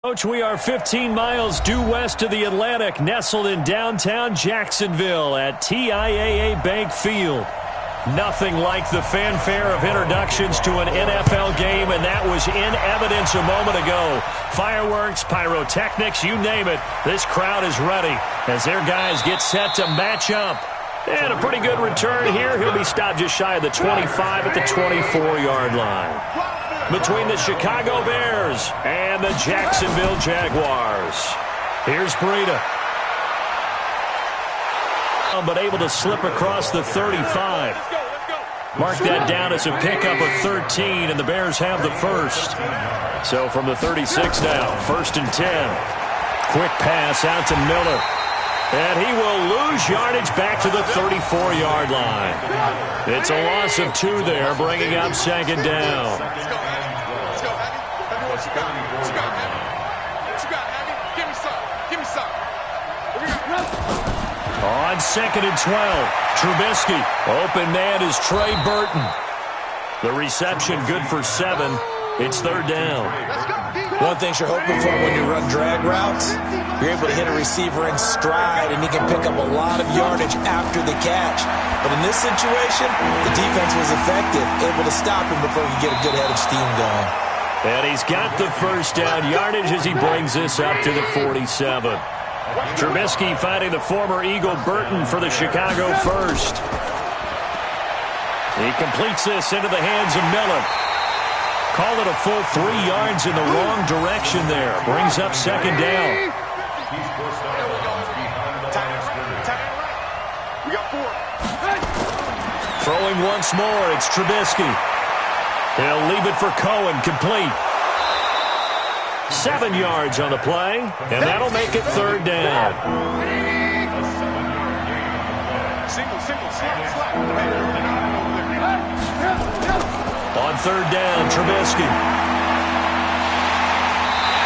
Coach, we are 15 miles due west of the Atlantic, nestled in downtown Jacksonville at TIAA Bank Field. Nothing like the fanfare of introductions to an NFL game, and that was in evidence a moment ago. Fireworks, pyrotechnics, you name it. This crowd is ready as their guys get set to match up. And a pretty good return here. He'll be stopped just shy of the 25 at the 24-yard line. Between the Chicago Bears and the Jacksonville Jaguars. Here's Breida. But able to slip across the 35. Mark that down as a pickup of 13, and the Bears have the first. So from the 36 now, 1st and 10. Quick pass out to Miller. And he will lose yardage back to the 34-yard line. It's a loss of 2 there, bringing up 2nd down. On 2nd and 12, Trubisky. Open man is Trey Burton. The reception good for 7. It's 3rd down. One thing you're hoping for when you run drag routes, you're able to hit a receiver in stride, and he can pick up a lot of yardage after the catch. But in this situation, the defense was effective, able to stop him before he could get a good head of steam going. And he's got the first down yardage as he brings this up to the 47. Trubisky finding the former Eagle Burton for the Chicago first. He completes this into the hands of Miller. Call it a full 3 yards in the wrong direction there. Brings up 2nd down. Throwing once more, it's Trubisky. He'll leave it for Cohen, complete. 7 yards on the play, and that'll make it 3rd down. On 3rd down, Trubisky.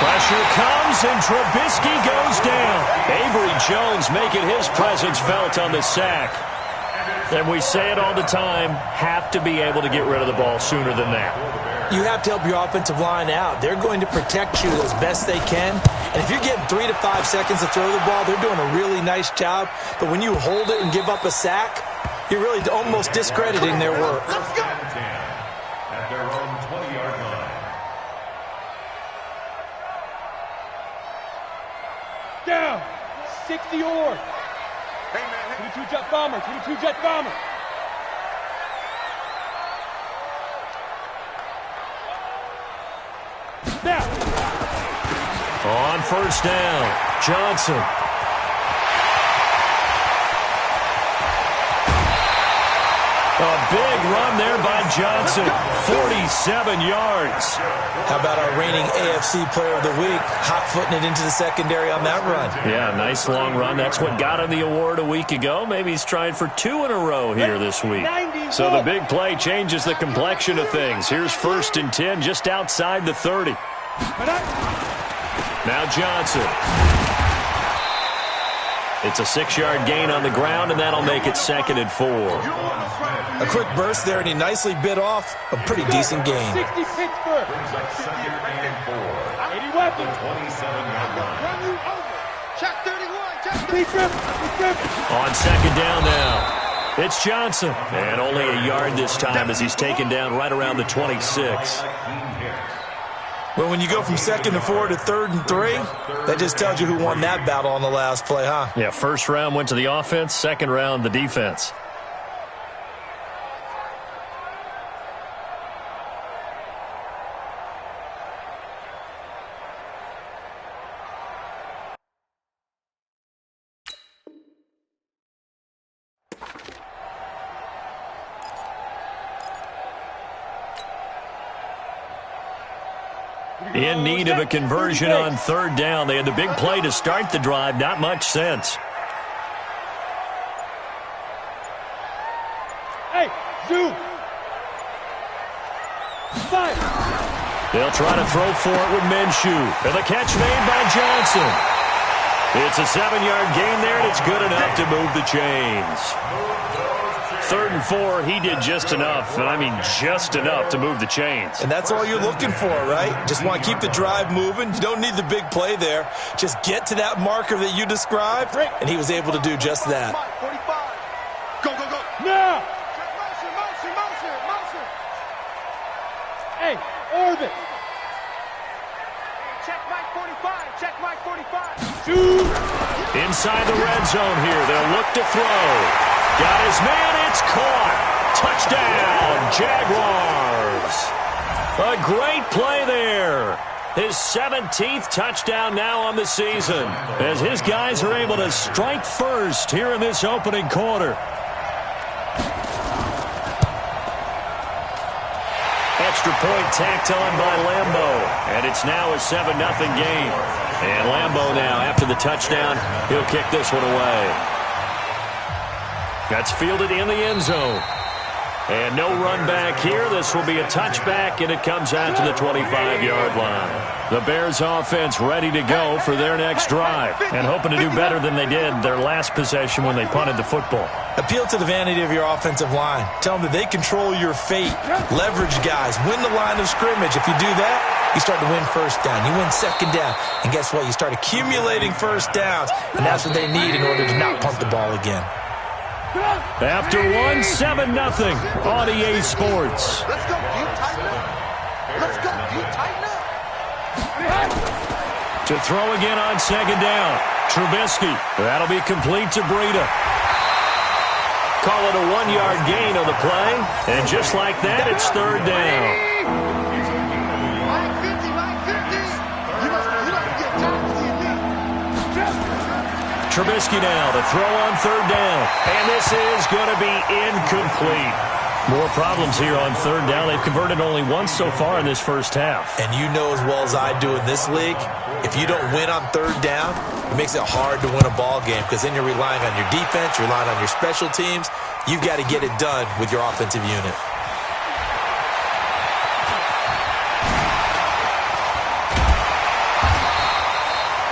Pressure comes, and Trubisky goes down. Avery Jones making his presence felt on the sack. And we say it all the time, have to be able to get rid of the ball sooner than that. You have to help your offensive line out. They're going to protect you as best they can. And if you're getting 3 to 5 seconds to throw the ball, they're doing a really nice job. But when you hold it and give up a sack, you're really almost discrediting their work. At their own 20-yard line. Down. 60 or. Hey, man. 22 jet bomber. 22 jet bomber. Now. On 1st down, Johnson. A big run there by Johnson. 47 yards. How about our reigning AFC Player of the Week, hot-footing it into the secondary on that run? Yeah, nice long run. That's what got him the award a week ago. Maybe he's trying for 2 in a row here this week. So the big play changes the complexion of things. Here's 1st and 10 just outside the 30. Now Johnson. It's a 6-yard gain on the ground, and that'll make it 2nd and 4. A quick burst there, and he nicely bit off a pretty decent gain. 60 Pittsburgh. 80 weapons. 27-yard line. Check 31. On 2nd down now. It's Johnson. And only a yard this time as he's taken down right around the 26. Well, when you go from 2nd and 4 to 3rd and 3, that just tells you who won that battle on the last play, huh? Yeah, 1st round went to the offense, 2nd round the defense. In need of a conversion on 3rd down. They had the big play to start the drive. Not much sense. Hey, zoom. Fire. They'll try to throw for it with Minshew. And the catch made by Johnson. It's a 7-yard gain there, and it's good enough to move the chains. 3rd and 4, he did just enough, and I mean just enough to move the chains. And that's all you're looking for, right? Just want to keep the drive moving. You don't need the big play there. Just get to that marker that you described, and he was able to do just that. 45. Go, go, go. Now! Motion. Hey, orbit. Check Mike 45. Shoot! Inside the red zone here. They'll look to throw. Got his man. It's caught. Touchdown, Jaguars. A great play there. His 17th touchdown now on the season as his guys are able to strike first here in this opening quarter. Extra point tacked on by Lambeau, and it's now a 7-0 game. And Lambeau now, after the touchdown, he'll kick this one away. That's fielded in the end zone. And no run back here. This will be a touchback, and it comes out to the 25-yard line. The Bears offense ready to go for their next drive and hoping to do better than they did their last possession when they punted the football. Appeal to the vanity of your offensive line. Tell them that they control your fate. Leverage guys. Win the line of scrimmage. If you do that, you start to win first down. You win second down. And guess what? You start accumulating first downs, and that's what they need in order to not punt the ball again. After one, 7-0 on EA Sports. Let's go, you tighten up. Let's go, you tighten up. To throw again on second down. Trubisky. That'll be complete to Breida. Call it a 1-yard gain on the play. And just like that, it's 3rd down. Trubisky now to throw on 3rd down. And this is going to be incomplete. More problems here on 3rd down. They've converted only once so far in this first half. And you know as well as I do in this league, if you don't win on 3rd down, it makes it hard to win a ball game because then you're relying on your defense, you're relying on your special teams. You've got to get it done with your offensive unit.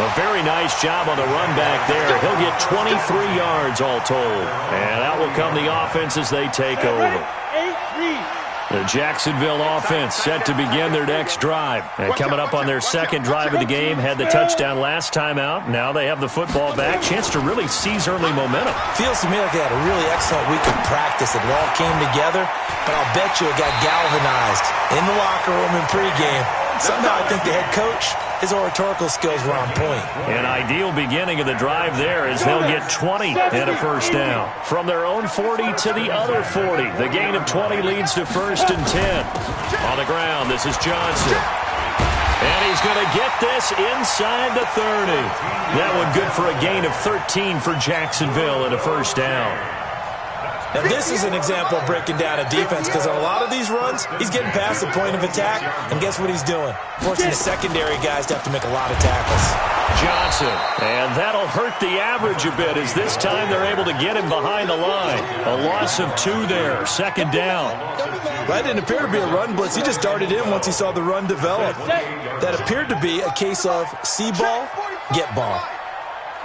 A very nice job on the run back there. He'll get 23 yards all told. And out will come the offense as they take over. The Jacksonville offense set to begin their next drive. And coming up on their second drive of the game, had the touchdown last time out. Now they have the football back. Chance to really seize early momentum. Feels to me like they had a really excellent week of practice. It all came together, but I'll bet you it got galvanized in the locker room in pregame. Somehow I think the head coach, his oratorical skills were on point. An ideal beginning of the drive there as they'll get 20 and a first down. From their own 40 to the other 40. The gain of 20 leads to 1st and 10. On the ground, this is Johnson. And he's going to get this inside the 30. That one good for a gain of 13 for Jacksonville and a first down. Now, this is an example of breaking down a defense because on a lot of these runs, he's getting past the point of attack, and guess what he's doing? Forcing the secondary guys to have to make a lot of tackles. Johnson, and that'll hurt the average a bit as this time they're able to get him behind the line. A loss of 2 there, 2nd down. That didn't appear to be a run blitz. He just darted in once he saw the run develop. That appeared to be a case of see ball, get ball.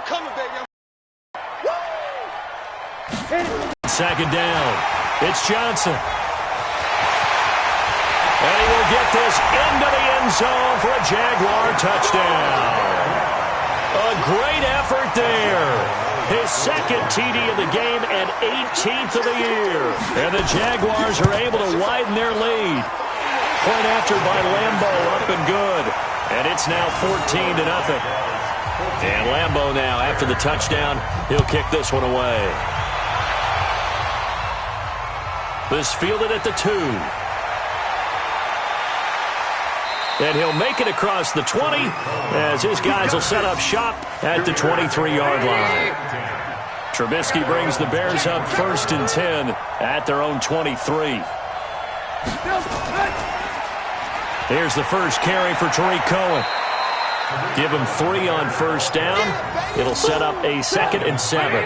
Come on, baby. 2nd down. It's Johnson. And he will get this into the end zone for a Jaguar touchdown. A great effort there. His 2nd TD of the game and 18th of the year. And the Jaguars are able to widen their lead. Point after by Lambeau, up and good. And it's now 14-0. And Lambeau now, after the touchdown, he'll kick this one away. This fielded at the 2. And he'll make it across the 20 as his guys will set up shop at the 23-yard line. Trubisky brings the Bears up 1st and 10 at their own 23. Here's the first carry for Tariq Cohen. Give him 3 on 1st down. It'll set up a 2nd and 7.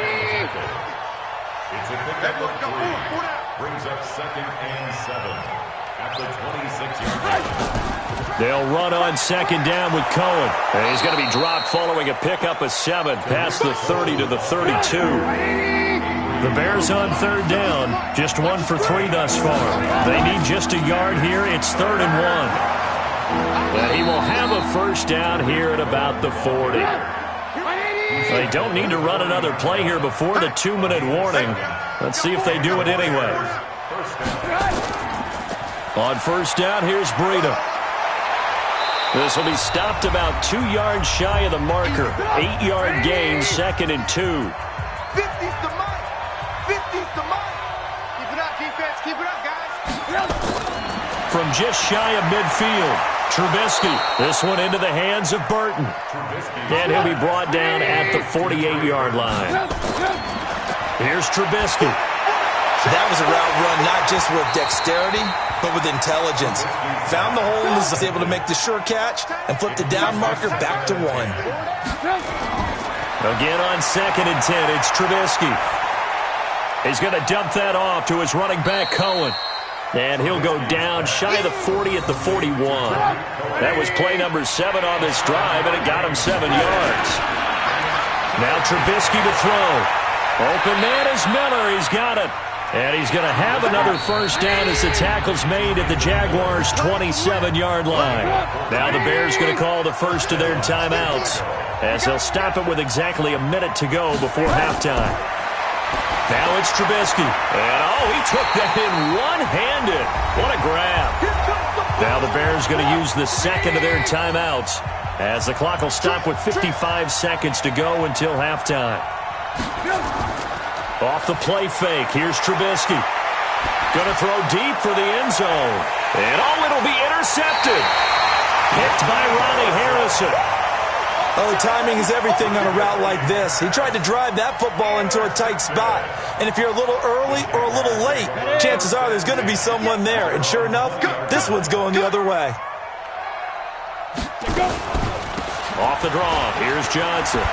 It's a pickup of 3. Brings up 2nd and 7 at the 26-yard line. They'll run on 2nd down with Cohen. And he's going to be dropped following a pickup of 7 past the 30 to the 32. The Bears on third down, just 1 for 3 thus far. They need just a yard here. It's 3rd and 1. And he will have a first down here at about the 40. They don't need to run another play here before the 2-minute warning. Let's see if they do it anyway. On first down, here's Breida. This will be stopped about 2 yards shy of the marker. 8-yard gain, 2nd and 2. 50's the mark. 50's the mark. Keep it up, defense. Keep it up, guys. From just shy of midfield, Trubisky. This one into the hands of Burton. And he'll be brought down at the 48-yard line. Here's Trubisky. That was a route run not just with dexterity, but with intelligence. Found the hole and was able to make the sure catch and flip the down marker back to 1. Again on 2nd and 10, it's Trubisky. He's going to dump that off to his running back, Cohen. And he'll go down shy of the 40 at the 41. That was play number 7 on this drive, and it got him 7 yards. Now Trubisky to throw. Open man is Miller. He's got it. And he's going to have another first down as the tackle's made at the Jaguars' 27-yard line. Now the Bears going to call the first of their timeouts as they'll stop it with exactly a minute to go before halftime. Now it's Trubisky. And, he took that in one-handed. What a grab. Now the Bears going to use the second of their timeouts as the clock will stop with 55 seconds to go until halftime. Off the play fake, here's Trubisky. Going to throw deep for the end zone. And, it'll be intercepted. Picked by Ronnie Harrison. Timing is everything on a route like this. He tried to drive that football into a tight spot. And if you're a little early or a little late, chances are there's going to be someone there. And sure enough, this one's going the other way. Off the draw, here's Johnson.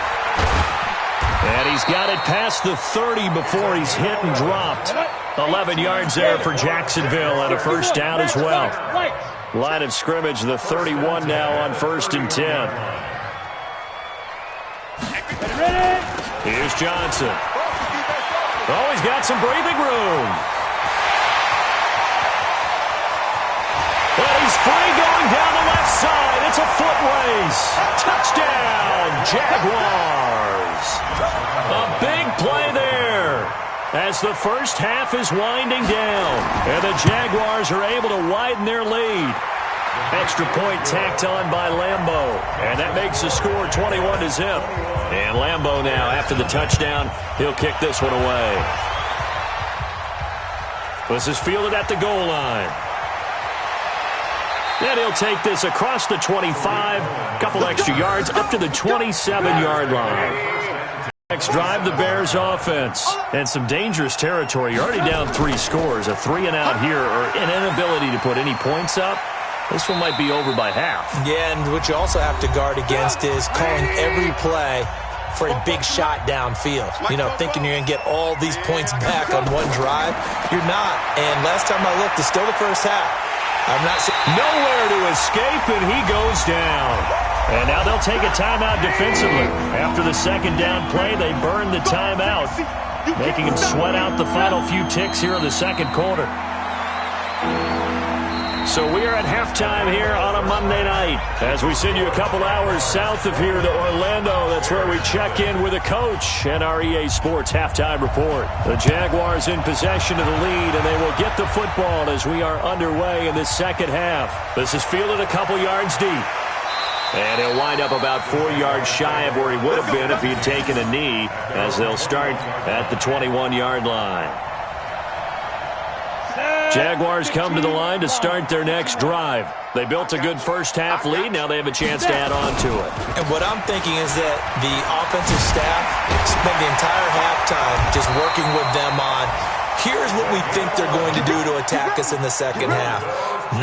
And he's got it past the 30 before he's hit and dropped. 11 yards there for Jacksonville and a first down as well. Line of scrimmage, the 31 now on 1st and 10. Here's Johnson. He's got some breathing room. And he's free going down the left side. It's a foot race. Touchdown, Jaguars. A big play there as the first half is winding down. And the Jaguars are able to widen their lead. Extra point tacked on by Lambeau. And that makes the score 21-0. And Lambeau now, after the touchdown, he'll kick this one away. This is fielded at the goal line. And he'll take this across the 25, a couple extra yards, up to the 27-yard line. Next drive, the Bears offense. And some dangerous territory. You're already down 3 scores. A 3-and-out here, or an inability to put any points up. This one might be over by half. Yeah, and what you also have to guard against is calling every play for a big shot downfield. Thinking you're going to get all these points back on one drive. You're not. And last time I looked, it's still the first half. I'm not seeing nowhere to escape, and he goes down. And now they'll take a timeout defensively. After the second down play, they burn the timeout, making him sweat out the final few ticks here in the second quarter. So we are at halftime here on a Monday night as we send you a couple hours south of here to Orlando. That's where we check in with a coach and our EA Sports halftime report. The Jaguars in possession of the lead, and they will get the football as we are underway in this second half. This is fielded a couple yards deep. And he'll wind up about 4 yards shy of where he would have been if he had taken a knee, as they'll start at the 21-yard line. Jaguars come to the line to start their next drive. They built a good first-half lead. Now they have a chance to add on to it. And what I'm thinking is that the offensive staff spent the entire halftime just working with them on, here's what we think they're going to do to attack us in the second half.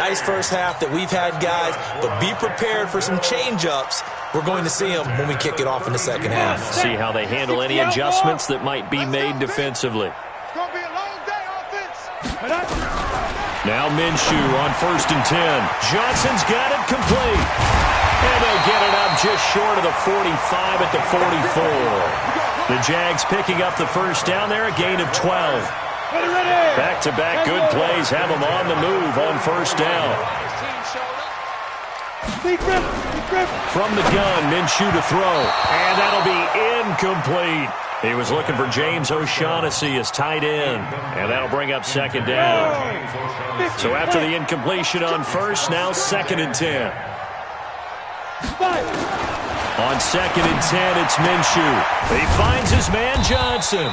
Nice first half that we've had, guys, but be prepared for some change-ups. We're going to see them when we kick it off in the second half. See how they handle any adjustments that might be made defensively. Now Minshew on 1st and 10. Johnson's got it complete. And they'll get it up just short of the 45 at the 44. The Jags picking up the first down there, a gain of 12. Back-to-back good plays have them on the move on first down. From the gun, Minshew to throw, and that'll be incomplete. He was looking for James O'Shaughnessy as tight end, and that'll bring up second down. So after the incompletion on first, now 2nd and 10. On 2nd and 10, it's Minshew. He finds his man Johnson.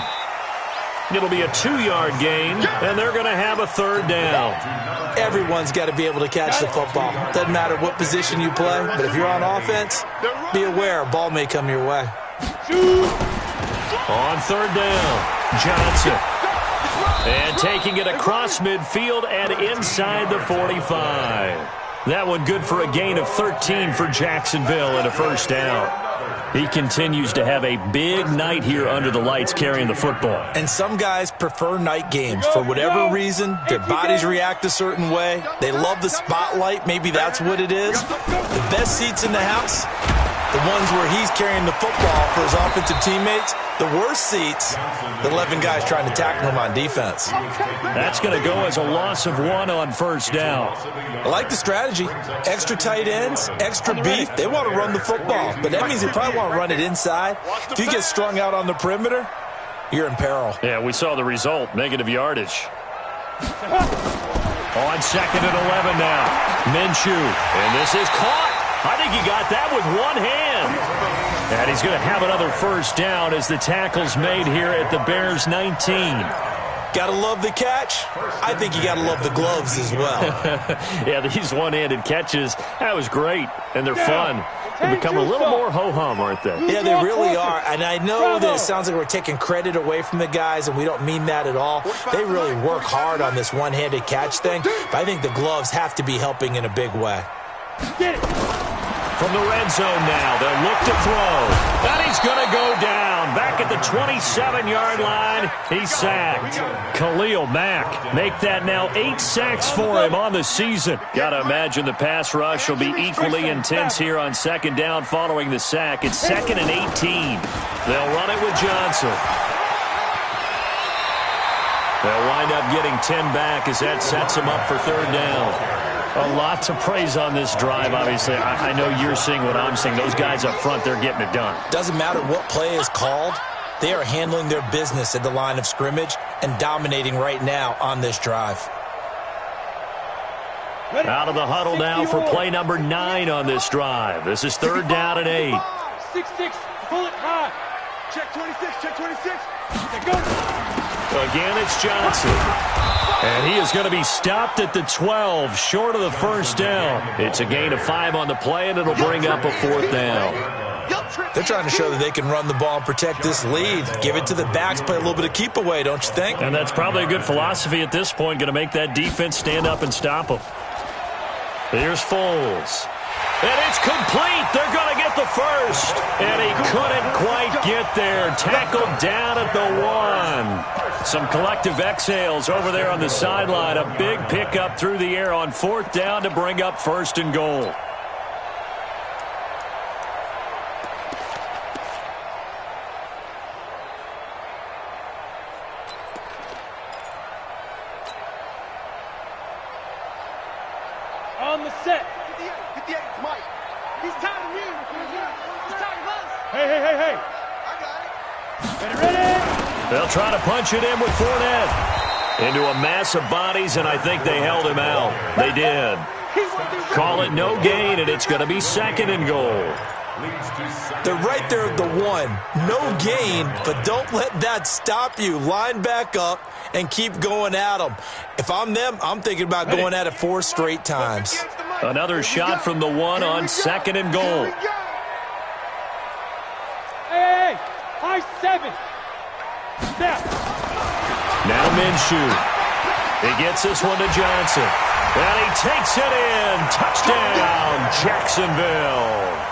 It'll be a 2-yard gain, and they're going to have a 3rd down. Everyone's got to be able to catch the football. Doesn't matter what position you play, but if you're on offense, be aware a ball may come your way. On 3rd down, Johnson. And taking it across midfield and inside the 45. That one good for a gain of 13 for Jacksonville and a 1st down. He continues to have a big night here under the lights carrying the football. And some guys prefer night games. For whatever reason, their bodies react a certain way. They love the spotlight. Maybe that's what it is. The best seats in the house, the ones where he's carrying the football for his offensive teammates. The worst seats, the 11 guys trying to tackle him on defense. That's going to go as a loss of 1 on 1st down. I like the strategy. Extra tight ends, extra beef. They want to run the football, but that means they probably want to run it inside. If you get strung out on the perimeter, you're in peril. Yeah, we saw the result, negative yardage. On 2nd and 11 now, Minshew. And this is caught. I think he got that with one hand. And he's going to have another 1st down as the tackle's made here at the Bears' 19. Got to love the catch. I think you got to love the gloves as well. Yeah, these one-handed catches, that was great. And they're fun. They become a little more ho-hum, aren't they? Yeah, they really are. And I know that it sounds like we're taking credit away from the guys, and we don't mean that at all. They really work hard on this one-handed catch thing. But I think the gloves have to be helping in a big way. Get it. From the red zone now, they'll look to throw. And he's going to go down. Back at the 27-yard line, he's sacked. Khalil Mack, make that now 8 sacks for him on the season. Got to imagine the pass rush will be equally intense here on 2nd down following the sack. It's 2nd and 18. They'll run it with Johnson. They'll wind up getting 10 back as that sets them up for 3rd down. A lot to praise on this drive, obviously. I know you're seeing what I'm seeing. Those guys up front, they're getting it done. Doesn't matter what play is called. They are handling their business at the line of scrimmage and dominating right now on this drive. Out of the huddle now for play number 9 on this drive. This is 3rd down and 8. 6-6, pull it high. Check 26, check 26. Again, it's Johnson. And he is going to be stopped at the 12, short of the 1st down. It's a gain of 5 on the play, and it'll bring up a 4th down. They're trying to show that they can run the ball and protect this lead. Give it to the backs, play a little bit of keep away, don't you think? And that's probably a good philosophy at this point, going to make that defense stand up and stop them. Here's Foles. And it's complete. They're going to get the 1st. And he couldn't quite get there. Tackled down at the 1. Some collective exhales over there on the sideline. A big pickup through the air on 4th down to bring up 1st and goal. On the set. 58, Mike. He's tired of you. He's tired of us. Hey. I got it. Ready? They'll try to punch it in with Fournette. Into a mass of bodies, and I think they held him out. They did. Call it no gain, and it's going to be 2nd and goal. They're right there at the 1. No gain, but don't let that stop you. Line back up and keep going at them. If I'm them, I'm thinking about going at it 4 straight times. Another shot from the 1 on 2nd and goal. Hey, high 7. Snap. Now Minshew. He gets this one to Johnson. And he takes it in. Touchdown, Jacksonville.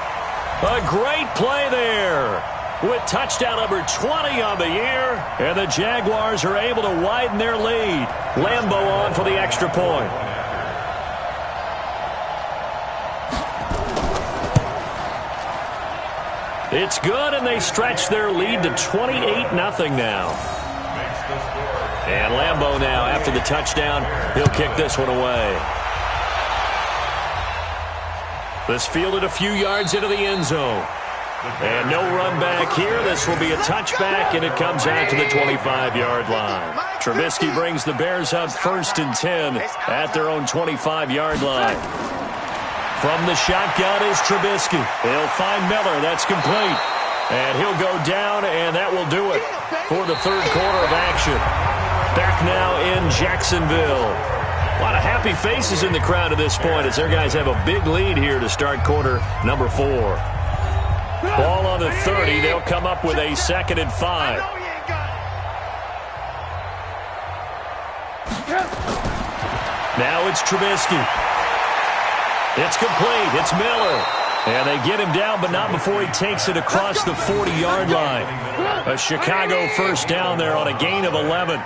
A great play there. With touchdown number 20 on the year. And the Jaguars are able to widen their lead. Lambeau on for the extra point. It's good, and they stretch their lead to 28-0 now. And Lambeau now, after the touchdown, he'll kick this one away. This fielded a few yards into the end zone. And no run back here. This will be a touchback, and it comes out to the 25-yard line. Trubisky brings the Bears up 1st and 10 at their own 25-yard line. From the shotgun is Trubisky. He'll find Miller. That's complete. And he'll go down, and that will do it for the third quarter of action. Back now in Jacksonville. A lot of happy faces in the crowd at this point as their guys have a big lead here to start quarter number 4. Ball on the 30. They'll come up with a 2nd and 5. Now it's Trubisky. It's complete. It's Miller. And they get him down, but not before he takes it across the 40-yard line. A Chicago first down there on a gain of 11.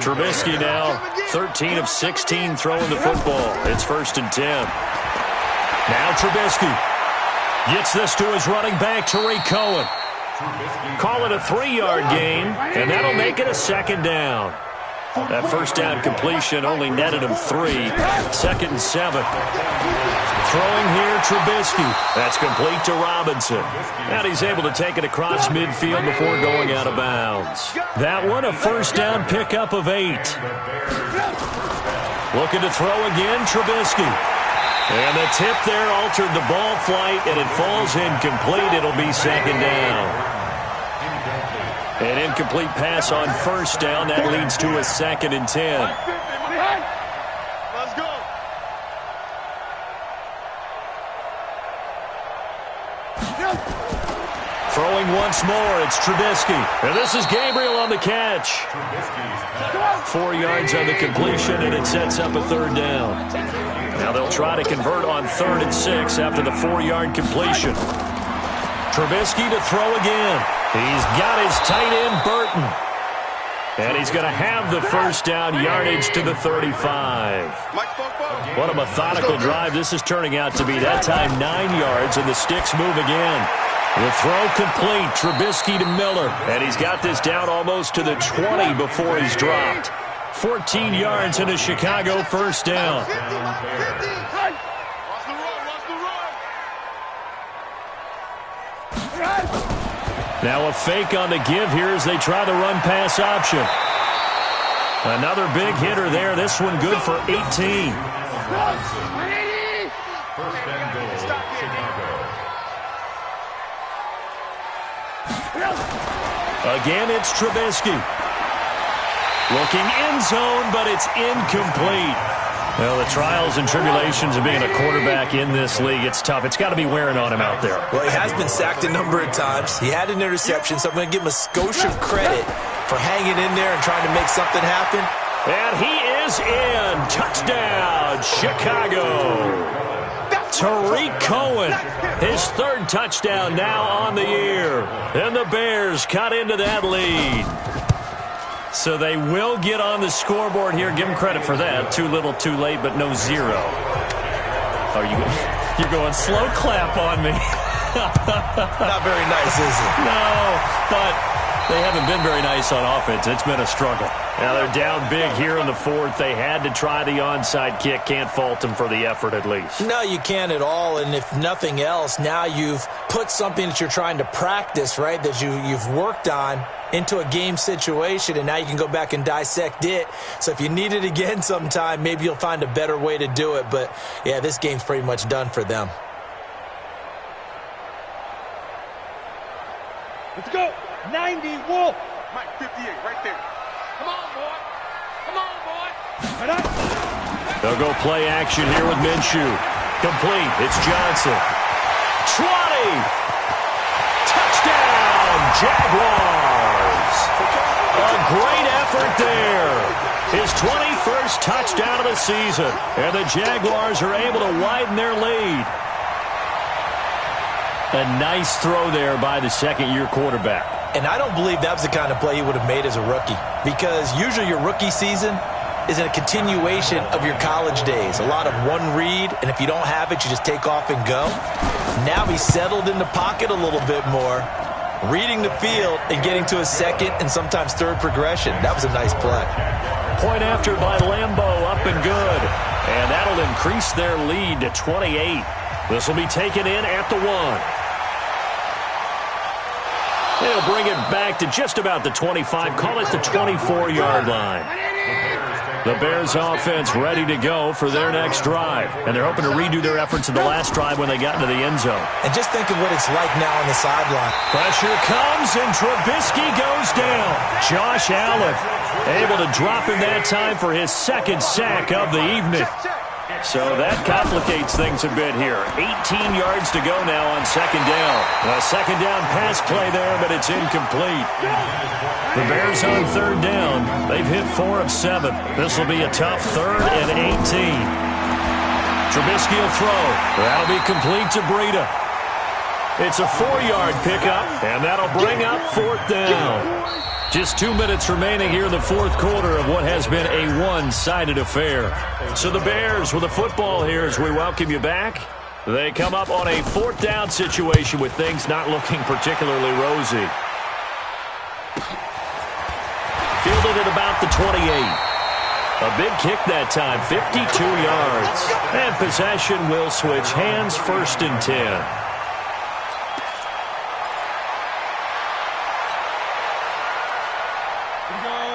Trubisky now 13 of 16 throwing the football. It's 1st and 10. Now Trubisky gets this to his running back, Tariq Cohen. Call it a 3-yard gain, and that'll make it a 2nd down. That first down completion only netted him 3. 2nd and 7. Throwing here, Trubisky. That's complete to Robinson. And he's able to take it across midfield before going out of bounds. That one, a first down pickup of 8. Looking to throw again, Trubisky. And the tip there altered the ball flight, and it falls incomplete. It'll be 2nd down. An incomplete pass on first down. That leads to a 2nd and 10. Let's go. Throwing once more, it's Trubisky. And this is Gabriel on the catch. 4 yards on the completion, and it sets up a 3rd down. Now they'll try to convert on 3rd and 6 after the 4-yard completion. Trubisky to throw again. He's got his tight end, Burton. And he's going to have the first down, yardage to the 35. What a methodical drive this is turning out to be. That time 9 yards, and the sticks move again. The throw complete, Trubisky to Miller. And he's got this down almost to the 20 before he's dropped. 14 yards and a Chicago first down. Now a fake on the give here as they try the run-pass option. Another big hitter there. This one good for 18. First and goal, Chicago. Again, it's Trubisky. Looking end zone, but it's incomplete. Well, the trials and tribulations of being a quarterback in this league, it's tough. It's got to be wearing on him out there. Well, he has been sacked a number of times. He had an interception, so I'm going to give him a skosh of credit for hanging in there and trying to make something happen. And he is in. Touchdown, Chicago. Tariq Cohen, his 3rd touchdown now on the year. And the Bears cut into that lead. So they will get on the scoreboard here. Give them credit for that. Too little, too late, but no 0. Oh, you're going slow clap on me. Not very nice, is it? No, but they haven't been very nice on offense. It's been a struggle. Now they're down big here in the 4th. They had to try the onside kick. Can't fault them for the effort at least. No, you can't at all. And if nothing else, now you've put something that you're trying to practice, right, that you've worked on into a game situation, and now you can go back and dissect it. So if you need it again sometime, maybe you'll find a better way to do it. But, yeah, this game's pretty much done for them. Let's go. 90, Wolf. Mike, 58, right there. Come on, boy. Come on, boy. Right up. They'll go play action here with Minshew. Complete. It's Johnson. 20. Touchdown, Jaguars. A great effort there. His 21st touchdown of the season. And the Jaguars are able to widen their lead. A nice throw there by the 2nd-year quarterback. And I don't believe that was the kind of play he would have made as a rookie, because usually your rookie season is a continuation of your college days. A lot of one read, and if you don't have it, you just take off and go. Now he's settled in the pocket a little bit more, reading the field and getting to a second and sometimes third progression. That was a nice play. Point after by Lambeau, up and good. And that'll increase their lead to 28. This will be taken in at the 1. They'll bring it back to just about the 25, call it the 24-yard line. The Bears offense ready to go for their next drive. And they're hoping to redo their efforts in the last drive when they got into the end zone. And just think of what it's like now on the sideline. Pressure comes, and Trubisky goes down. Josh Allen able to drop him that time for his second sack of the evening. So that complicates things a bit here. 18 yards to go now on second down. A second down pass play there, but it's incomplete. The Bears on third down. They've hit 4 of 7. This will be a tough 3rd and 18. Trubisky will throw. That'll be complete to Breida. It's a 4-yard pickup, and that'll bring up 4th down. Just 2 minutes remaining here in the fourth quarter of what has been a one-sided affair. So the Bears with the football here as we welcome you back. They come up on a 4th down situation with things not looking particularly rosy. Fielded at about the 28. A big kick that time, 52 yards. And possession will switch hands, 1st and 10.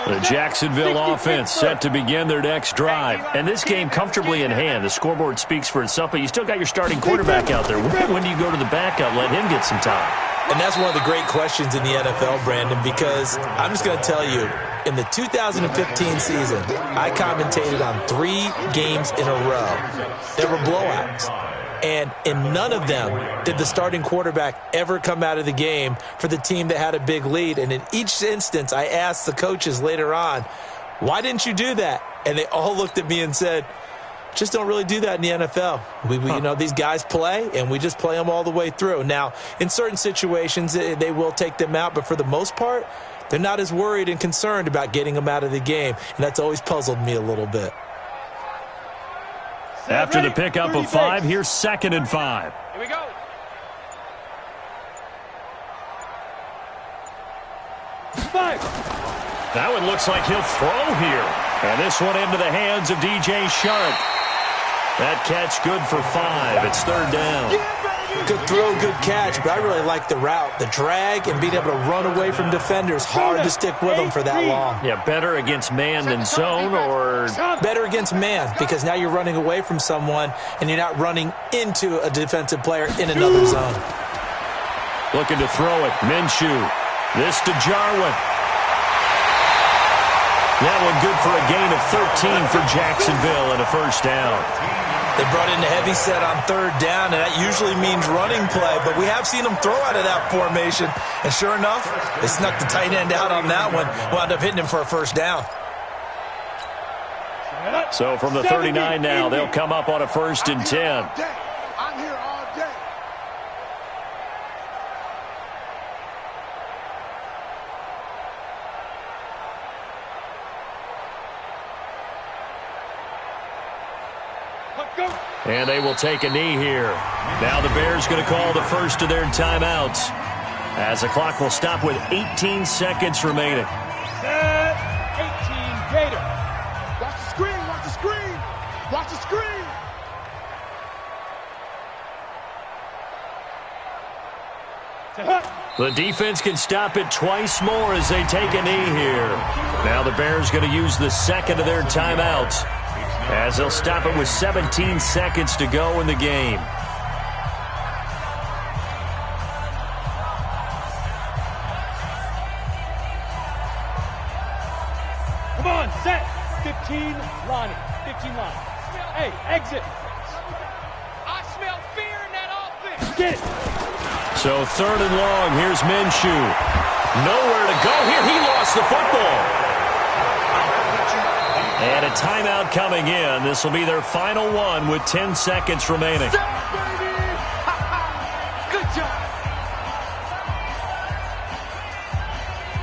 The Jacksonville offense set to begin their next drive. And this game comfortably in hand. The scoreboard speaks for itself, but you still got your starting quarterback out there. When do you go to the backup, let him get some time? And that's one of the great questions in the NFL, Brandon, because I'm just going to tell you, in the 2015 season, I commentated on 3 games in a row. There were blowouts. And in none of them did the starting quarterback ever come out of the game for the team that had a big lead. And in each instance, I asked the coaches later on, why didn't you do that? And they all looked at me and said, just don't really do that in the NFL. You know, these guys play, and we just play them all the way through. Now, in certain situations, they will take them out, but for the most part, they're not as worried and concerned about getting them out of the game. And that's always puzzled me a little bit. After the pickup of 5, here's 2nd and 5. Here we go. That one looks like he'll throw here. And this one into the hands of DJ Shark. That catch good for 5. It's 3rd down. Good throw, good catch, but I really like the route. The drag and being able to run away from defenders, hard to stick with them for that long. Yeah, better against man than zone, or? Better against man, because now you're running away from someone and you're not running into a defensive player in another zone. Looking to throw it. Minshew. This to Jarwin. That one good for a gain of 13 for Jacksonville and a 1st down. They brought in the heavy set on 3rd down, and that usually means running play, but we have seen them throw out of that formation. And sure enough, they snuck the tight end out on that one, wound up hitting him for a 1st down. So from the 39 now, they'll come up on a 1st and 10. I'm here all day. And they will take a knee here. Now the Bears going to call the first of their timeouts, as the clock will stop with 18 seconds remaining. Set 18, Gator. Watch the screen, watch the screen. Watch the screen. The defense can stop it twice more as they take a knee here. Now the Bears going to use the second of their timeouts, as they'll stop it with 17 seconds to go in the game. Come on, set. 15, Lonnie. 15 line. Hey, exit. I smell fear in that offense. Get it. So 3rd and long, here's Minshew. Nowhere to go here. He lost the football. And a timeout coming in. This will be their final one with 10 seconds remaining. Set, baby. Good job.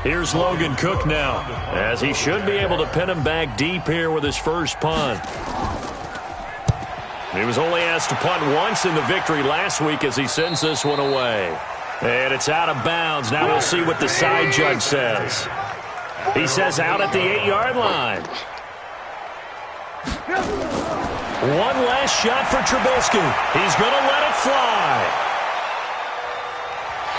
Here's Logan Cook now, as he should be able to pin him back deep here with his first punt. He was only asked to punt once in the victory last week as he sends this one away. And it's out of bounds. Now we'll see what the side judge says. He says out at the 8-yard line. One last shot for Trubisky. He's going to let it fly.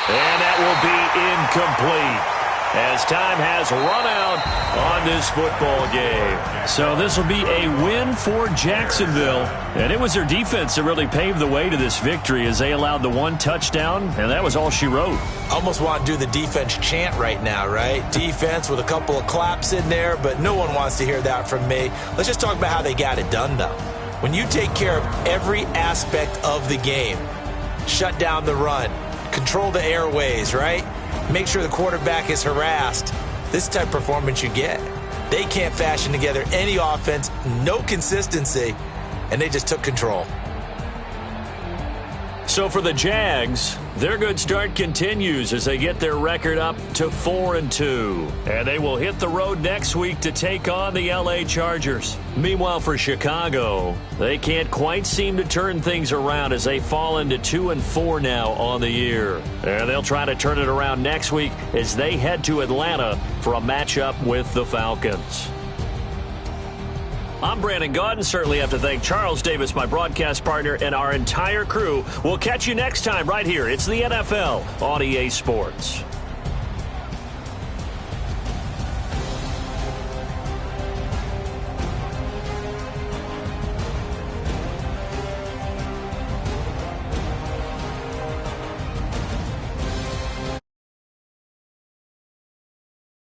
And that will be incomplete, as time has run out on this football game. So this will be a win for Jacksonville. And it was their defense that really paved the way to this victory as they allowed the one touchdown, and that was all she wrote. Almost want to do the defense chant right now, right? Defense with a couple of claps in there, but no one wants to hear that from me. Let's just talk about how they got it done, though. When you take care of every aspect of the game, shut down the run, control the airways, right? Make sure the quarterback is harassed. This type of performance you get. They can't fashion together any offense, no consistency, and they just took control. So for the Jags, their good start continues as they get their record up to 4-2. And they will hit the road next week to take on the LA Chargers. Meanwhile, for Chicago, they can't quite seem to turn things around as they fall into 2-4 now on the year. And they'll try to turn it around next week as they head to Atlanta for a matchup with the Falcons. I'm Brandon Gaudin. Certainly have to thank Charles Davis, my broadcast partner, and our entire crew. We'll catch you next time right here. It's the NFL on EA Sports.